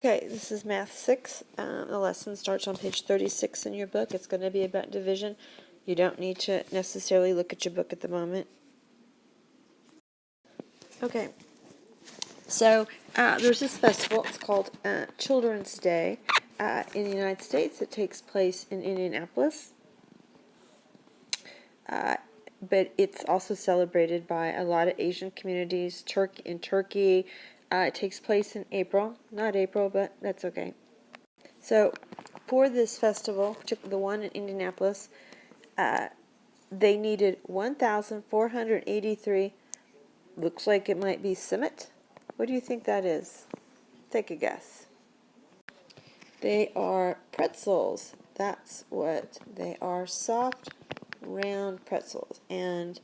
Okay, this is Math 6. The lesson starts on page 36 in your book. It's going to be about division. You don't need to necessarily look at your book at the moment. Okay, so there's this festival. It's called Children's Day in the United States. It takes place in Indianapolis. But it's also celebrated by a lot of Asian communities. In Turkey. It takes place in April. Not April, but that's okay. So for this festival, the one in Indianapolis, they needed 1,483, looks like it might be cimet. What do you think that is? Take a guess. They are pretzels. That's what they are, soft, round pretzels, and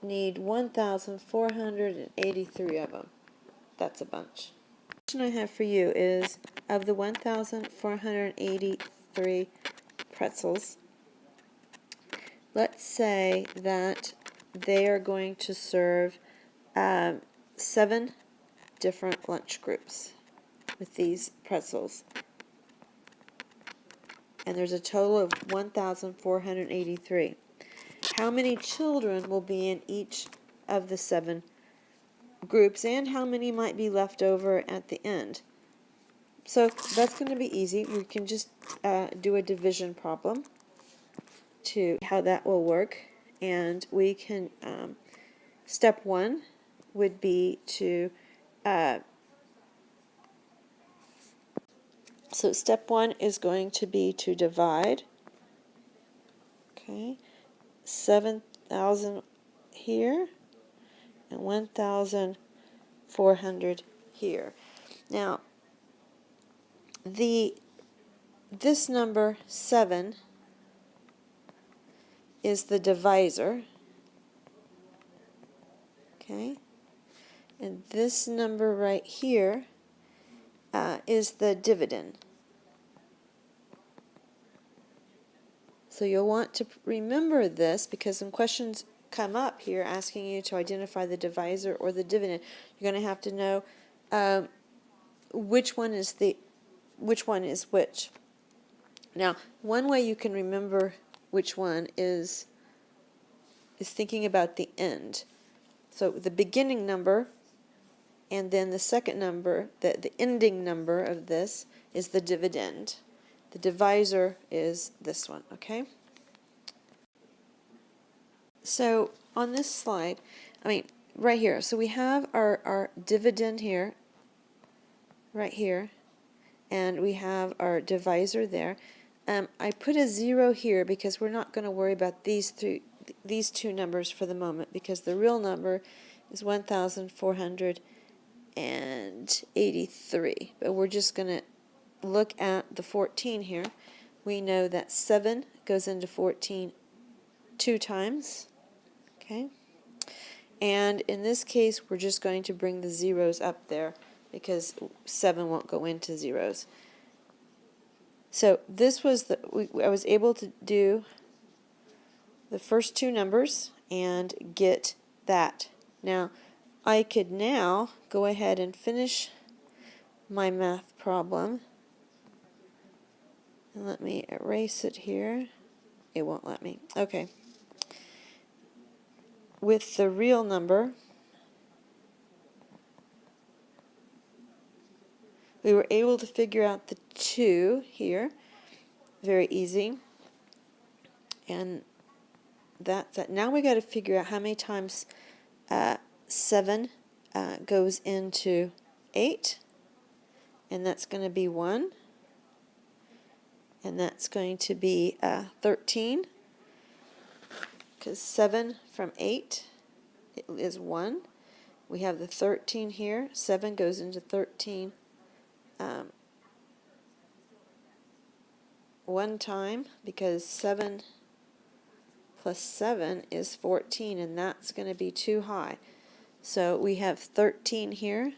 need 1,483 of them. That's a bunch. The question I have for you is, of the 1,483 pretzels, let's say that they are going to serve 7 different lunch groups with these pretzels. And there's a total of 1,483. How many children will be in each of the 7 groups, and how many might be left over at the end? So that's going to be easy. We can just do a division problem to how that will work, and we can step 1 would be to so step 1 is going to be to divide, okay, 7,000 here and 1,400 here. Now this number 7 is the divisor, okay, and this number right here is the dividend. So you'll want to remember this, because some questions come up here asking you to identify the divisor or the dividend. You're going to have to know which one is which. Now, one way you can remember which one is thinking about the end. So the beginning number, and then the second number, the ending number of this is the dividend. The divisor is this one, okay? So on this slide, right here, so we have our dividend here, right here, and we have our divisor there. I put a 0 here because we're not going to worry about these two numbers for the moment, because the real number is 1,483. But we're just going to look at the 14 here. We know that 7 goes into 14 2 times, okay? And in this case, we're just going to bring the zeros up there, because 7 won't go into zeros. So this was I was able to do the first 2 numbers and get that. Now, I could now go ahead and finish my math problem. And let me erase it here. It won't let me. Okay. With the real number, we were able to figure out the 2 here. Very easy. And that's it. Now we got to figure out how many times 7 goes into 8. And that's going to be 1. And that's going to be 13. Because 7 from 8 is 1. We have the 13 here. 7 goes into 13 one time, because 7 plus 7 is 14, and that's going to be too high. So we have 13 here.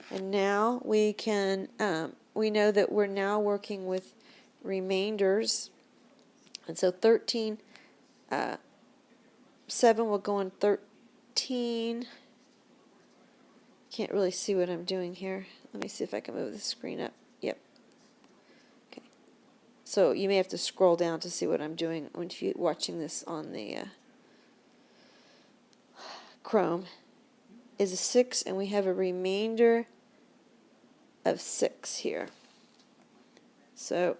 And now we can, we know that we're now working with remainders. And so 13, 7 will go in 13. Can't really see what I'm doing here. Let me see if I can move the screen up. Yep. Okay. So you may have to scroll down to see what I'm doing when you're watching this on the Chrome. Is a 6, and we have a remainder of 6 here. So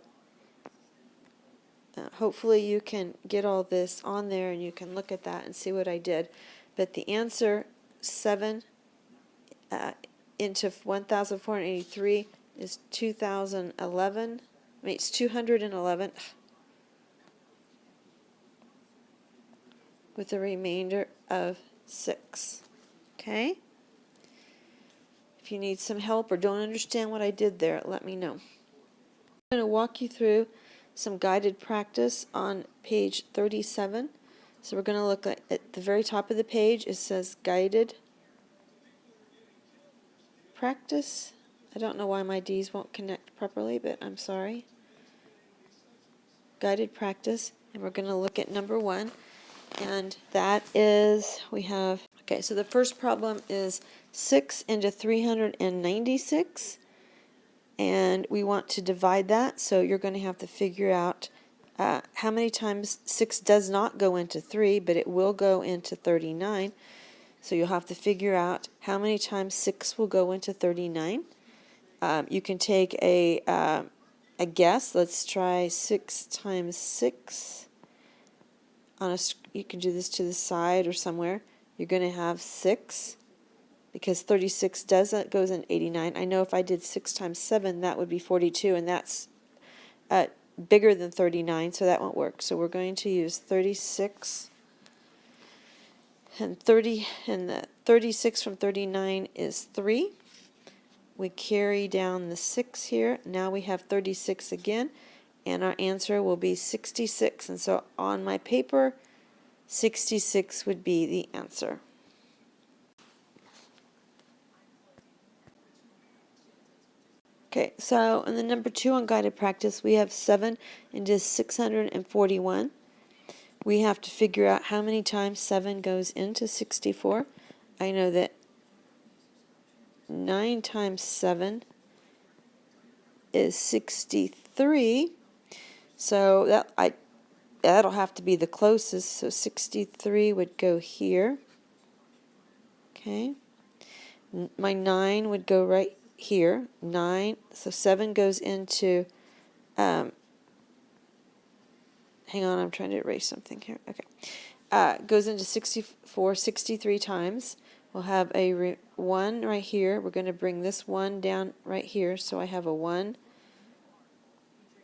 hopefully you can get all this on there and you can look at that and see what I did. But the answer, 7 into 1,483 is 2,011. I mean, it's 211 with a remainder of 6. Okay? If you need some help or don't understand what I did there, let me know. I'm going to walk you through some guided practice on page 37. So we're going to look at the very top of the page. It says guided practice. I don't know why my D's won't connect properly, but I'm sorry. Guided practice, and we're going to look at number 1, and that is, we have, okay, so the first problem is 6 into 396, and we want to divide that, so you're going to have to figure out how many times 6 does not go into 3, but it will go into 39. So you'll have to figure out how many times 6 will go into 39. You can take a guess. Let's try 6 times 6. You can do this to the side or somewhere. You're going to have 6 because 36 goes in 89. I know if I did 6 times 7, that would be 42, and that's bigger than 39, so that won't work. So we're going to use 36. And the 36 from 39 is 3. We carry down the 6 here. Now we have 36 again, and our answer will be 66. And so on my paper, 66 would be the answer. Okay, so in the number 2 on guided practice, we have 7 into 641. We have to figure out how many times 7 goes into 64. I know that 9 times 7 is 63. So that'll have to be the closest. So 63 would go here. Okay. My 9 would go right here. 9. So 7 goes into hang on, I'm trying to erase something here. Okay. Goes into 64 63 times. We'll have a 1 right here. We're going to bring this 1 down right here. So I have a 1.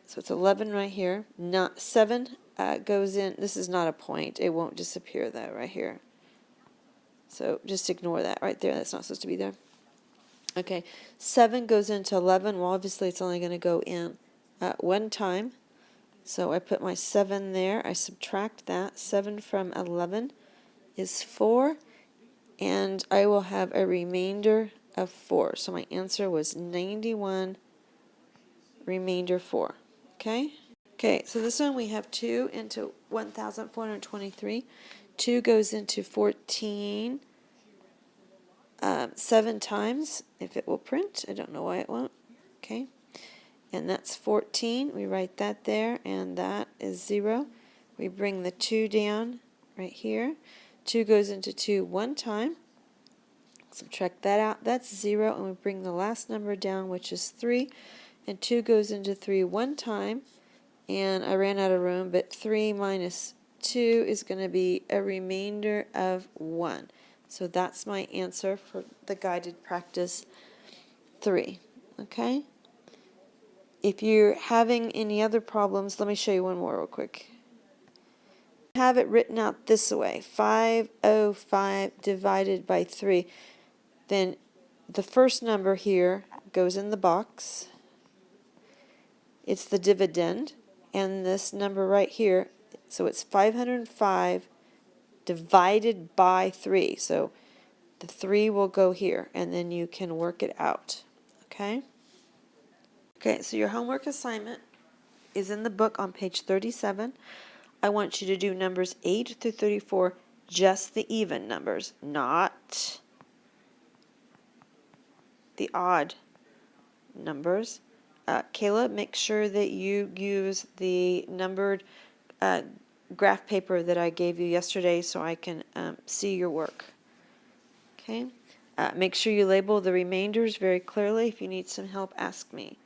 So it's 11 right here. 7 goes in. This is not a point. It won't disappear though right here. So just ignore that right there. That's not supposed to be there. Okay. 7 goes into 11. Well, obviously it's only going to go in 1 time. So I put my 7 there. I subtract that. 7 from 11 is 4. And I will have a remainder of 4. So my answer was 91, remainder 4. Okay? Okay, so this one we have 2 into 1,423. 2 goes into 14 7 times, if it will print. I don't know why it won't. Okay. And that's 14. We write that there, and that is 0. We bring the 2 down right here. 2 goes into 2 1 time. Subtract that out. That's 0, and we bring the last number down, which is 3. And 2 goes into 3 1 time. And I ran out of room, but 3 minus 2 is going to be a remainder of 1. So that's my answer for the guided practice 3. Okay? If you're having any other problems, let me show you one more real quick. Have it written out this way, 505 divided by 3. Then the first number here goes in the box. It's the dividend. And this number right here, so it's 505 divided by 3. So the 3 will go here, and then you can work it out. Okay? Okay, so your homework assignment is in the book on page 37. I want you to do numbers 8 through 34, just the even numbers, not the odd numbers. Kayla, make sure that you use the numbered graph paper that I gave you yesterday so I can see your work. Okay. Make sure you label the remainders very clearly. If you need some help, ask me.